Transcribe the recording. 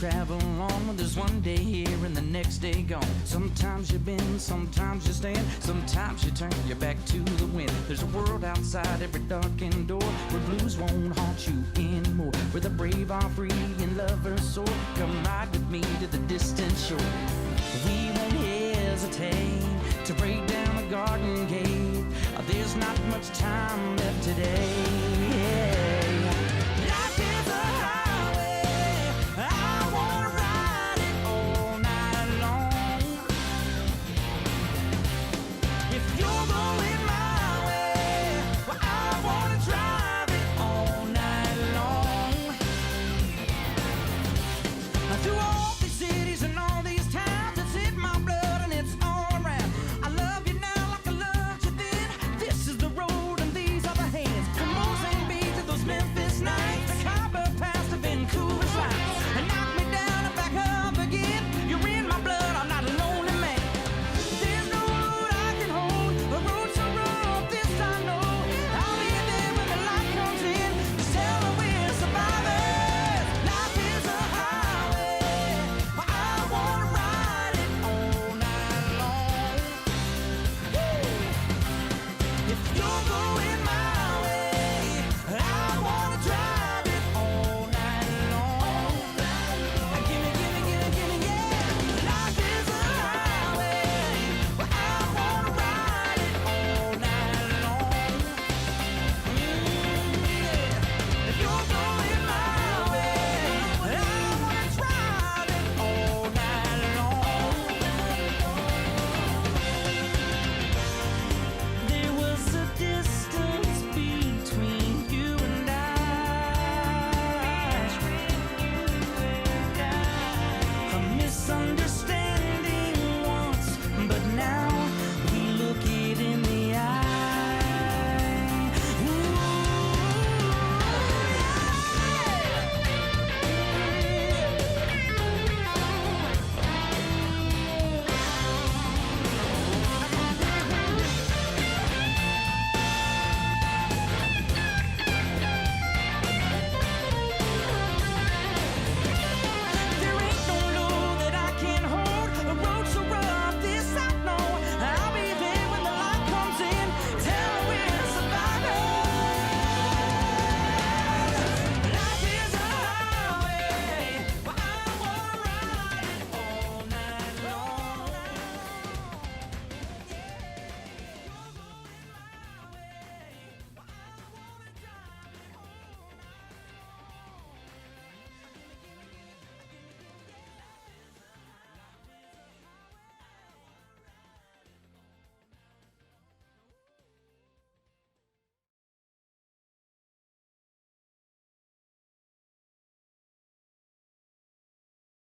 travel on. There's one day here and the next day gone. Sometimes you bend, sometimes you stand, sometimes you turn your back to the wind. There's a world outside every darkened door where blues won't haunt you anymore, where the brave are free and lovers soar. Come ride with me to the distant shore. We won't hesitate to break down the garden gate. There's not much time left today.